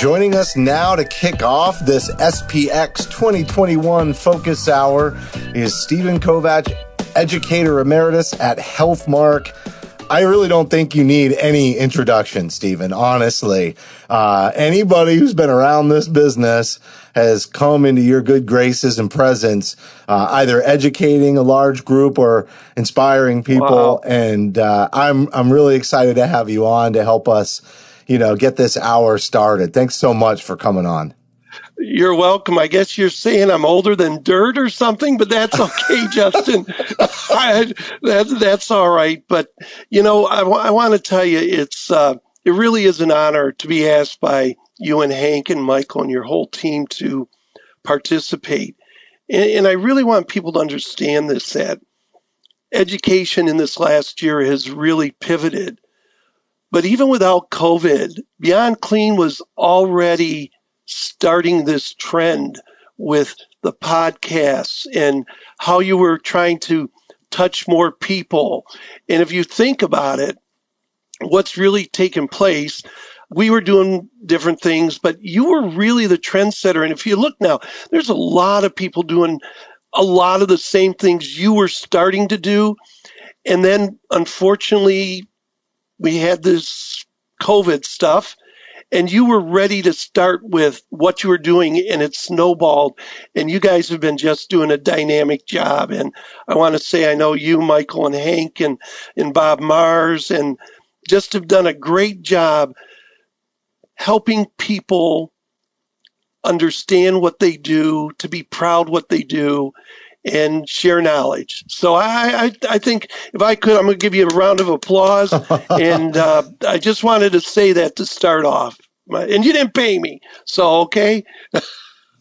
Joining us now to kick off this SPX 2021 Focus Hour is Stephen Kovac, Educator Emeritus at Healthmark. I really don't think you need any introduction, Stephen, honestly. Anybody who's been around this business has come into your good graces and presence, either educating a large group or inspiring people. Wow. And I'm really excited to have you on to help us, get this hour started. Thanks so much for coming on. You're welcome. I guess you're saying I'm older than dirt or something, but that's okay, Justin. That's all right. But, I want to tell you, it really is an honor to be asked by you and Hank and Michael and your whole team to participate. And I really want people to understand this, that education in this last year has really pivoted. But even without COVID, Beyond Clean was already starting this trend with the podcasts and how you were trying to touch more people. And if you think about it, what's really taken place, we were doing different things, but you were really the trendsetter. And if you look now, there's a lot of people doing a lot of the same things you were starting to do. And then, unfortunately, we had this COVID stuff, and you were ready to start with what you were doing, and it snowballed. And you guys have been just doing a dynamic job. And I want to say I know you, Michael, and Hank, and Bob Mars, and just have done a great job helping people understand what they do, to be proud what they do, and share knowledge. So I think if I could, I'm going to give you a round of applause. And I just wanted to say that to start off. And you didn't pay me, so okay.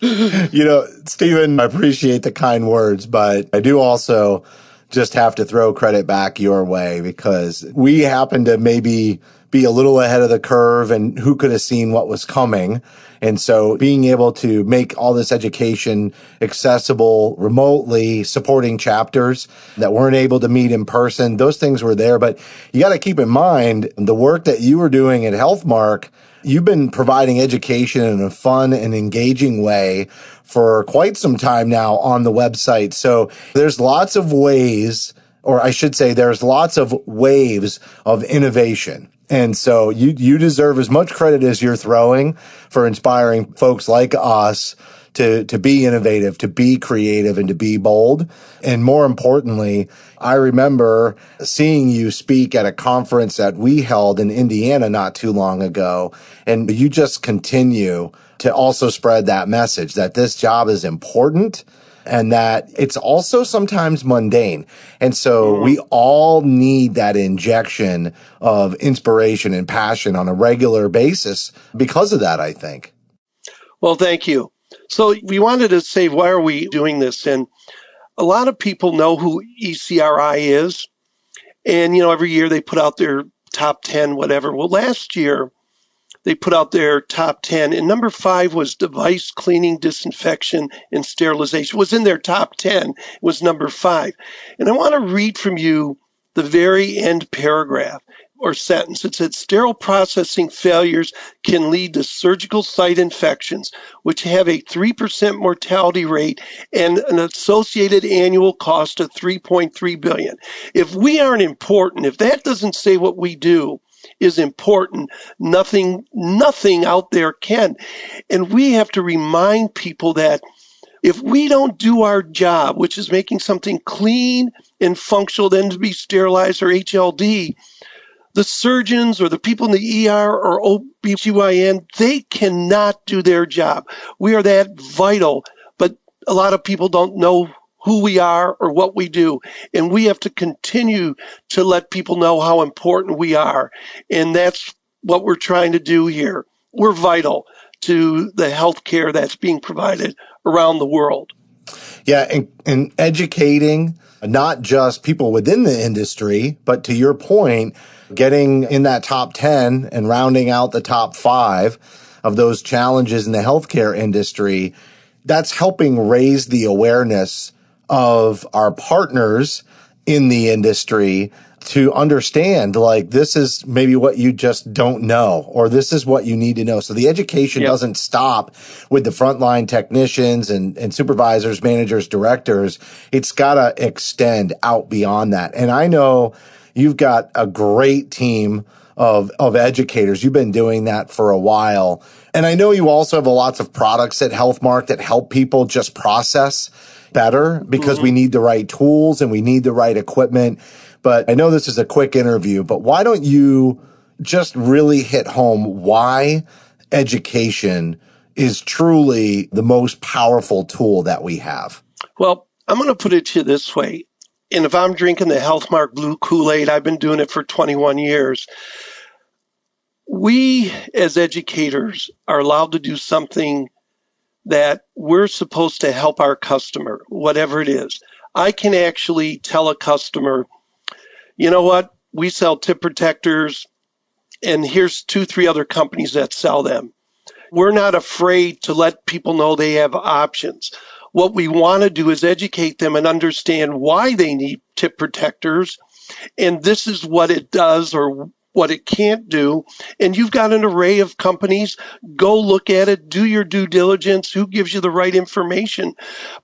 Stephen, I appreciate the kind words, but I do also just have to throw credit back your way because we happen to maybe be a little ahead of the curve, and who could have seen what was coming. And so being able to make all this education accessible remotely, supporting chapters that weren't able to meet in person, those things were there. But you got to keep in mind the work that you were doing at Healthmark. You've been providing education in a fun and engaging way for quite some time now on the website. So there's lots of ways, or I should say there's lots of waves of innovation. And so you deserve as much credit as you're throwing for inspiring folks like us to be innovative, to be creative, and to be bold. And more importantly, I remember seeing you speak at a conference that we held in Indiana not too long ago. And you just continue to also spread that message that this job is important and that it's also sometimes mundane. And so we all need that injection of inspiration and passion on a regular basis because of that, I think. Well, thank you. So we wanted to say, why are we doing this? And a lot of people know who ECRI is. And, every year they put out their top 10, whatever. Well, last year they put out their top 10, and number 5 was device cleaning, disinfection, and sterilization. It was in their top 10. It was number 5. And I want to read from you the very end paragraph or sentence. It said, sterile processing failures can lead to surgical site infections, which have a 3% mortality rate and an associated annual cost of $3.3 billion. If we aren't important, if that doesn't say what we do is important, nothing out there can. And we have to remind people that if we don't do our job, which is making something clean and functional, then to be sterilized or HLD, the surgeons or the people in the ER or OBGYN, they cannot do their job. We are that vital, but a lot of people don't know who we are or what we do. And we have to continue to let people know how important we are. And that's what we're trying to do here. We're vital to the healthcare that's being provided around the world. Yeah, and educating not just people within the industry, but to your point, getting in that top 10 and rounding out the top 5 of those challenges in the healthcare industry, that's helping raise the awareness of our partners in the industry to understand, like, this is maybe what you just don't know, or this is what you need to know. So the education doesn't stop with the frontline technicians and supervisors, managers, directors. It's got to extend out beyond that. And I know you've got a great team of educators. You've been doing that for a while. And I know you also have lots of products at Healthmark that help people just process better, because we need the right tools and we need the right equipment. But I know this is a quick interview, but why don't you just really hit home why education is truly the most powerful tool that we have? Well, I'm going to put it to you this way. And if I'm drinking the Healthmark Blue Kool-Aid, I've been doing it for 21 years. We, as educators, are allowed to do something that we're supposed to help our customer, whatever it is. I can actually tell a customer, you know what, we sell tip protectors, and here's 2-3 other companies that sell them. We're not afraid to let people know they have options. What we want to do is educate them and understand why they need tip protectors, and this is what it does or what it can't do. And you've got an array of companies. Go look at it, do your due diligence, who gives you the right information.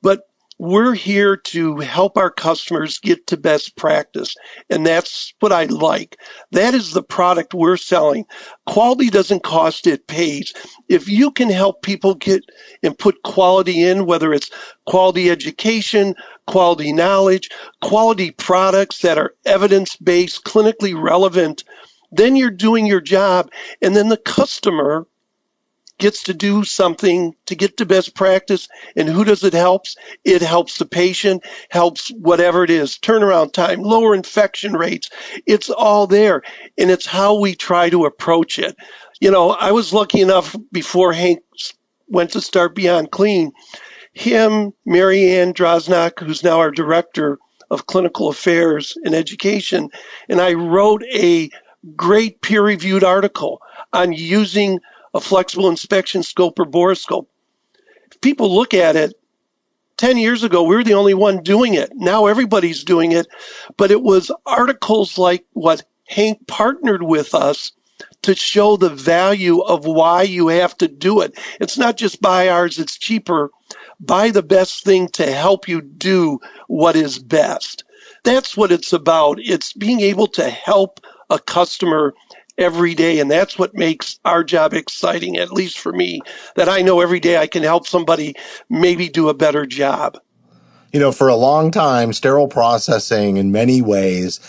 But we're here to help our customers get to best practice. And that's what I like. That is the product we're selling. Quality doesn't cost, it pays. If you can help people get and put quality in, whether it's quality education, quality knowledge, quality products that are evidence-based, clinically relevant, then you're doing your job. And then the customer gets to do something to get to best practice. And who does it help? It helps the patient, helps whatever it is, turnaround time, lower infection rates. It's all there. And it's how we try to approach it. You know, I was lucky enough before Hank went to start Beyond Clean, him, Mary Ann Drosnock, who's now our director of clinical affairs and education, and I wrote a great peer-reviewed article on using a flexible inspection scope or borescope. If people look at it, 10 years ago, we were the only one doing it. Now everybody's doing it. But it was articles like what Hank partnered with us to show the value of why you have to do it. It's not just buy ours, it's cheaper. Buy the best thing to help you do what is best. That's what it's about. It's being able to help a customer every day, and that's what makes our job exciting, at least for me, that I know every day I can help somebody maybe do a better job. You know, for a long time, sterile processing in many ways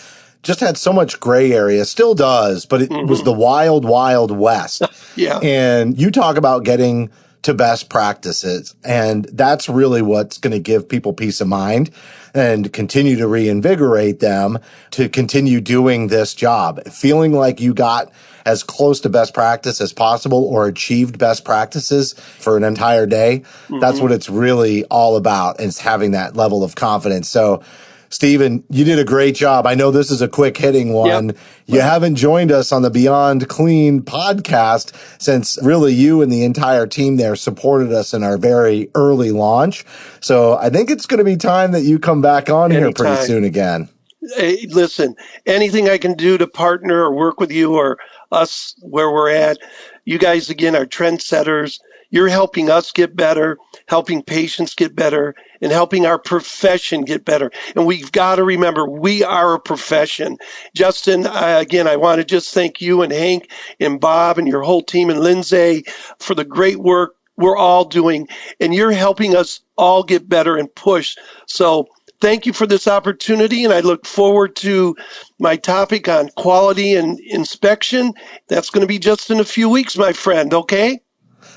just had so much gray area, still does, but it was the wild, wild west. Yeah. And you talk about getting to best practices, and that's really what's going to give people peace of mind and continue to reinvigorate them to continue doing this job, feeling like you got as close to best practice as possible or achieved best practices for an entire day. That's what it's really all about, is having that level of confidence. So, Stephen, you did a great job. I know this is a quick hitting one. Yep. You haven't joined us on the Beyond Clean podcast since really you and the entire team there supported us in our very early launch. So I think it's going to be time that you come back on here pretty soon again. Hey, listen, anything I can do to partner or work with you or us where we're at, you guys, again, are trendsetters. You're helping us get better, helping patients get better, and helping our profession get better. And we've got to remember, we are a profession. Justin, again, I want to just thank you and Hank and Bob and your whole team and Lindsay for the great work we're all doing. And you're helping us all get better and push. So thank you for this opportunity, and I look forward to my topic on quality and inspection. That's going to be just in a few weeks, my friend, okay?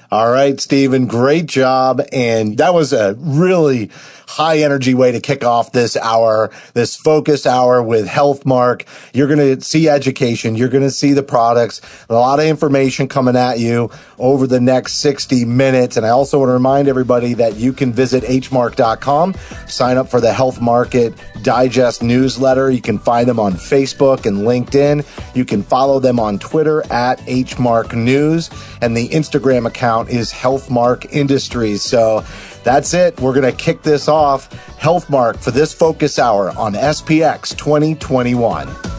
All right, Stephen, great job. And that was a really high energy way to kick off this hour, this focus hour with Healthmark. You're going to see education. You're going to see the products, a lot of information coming at you over the next 60 minutes. And I also want to remind everybody that you can visit hmark.com, sign up for the Health Market Digest newsletter. You can find them on Facebook and LinkedIn. You can follow them on Twitter at HMark News, and the Instagram account is Healthmark Industries. So that's it. We're going to kick this off. Healthmark for this focus hour on SPX 2021.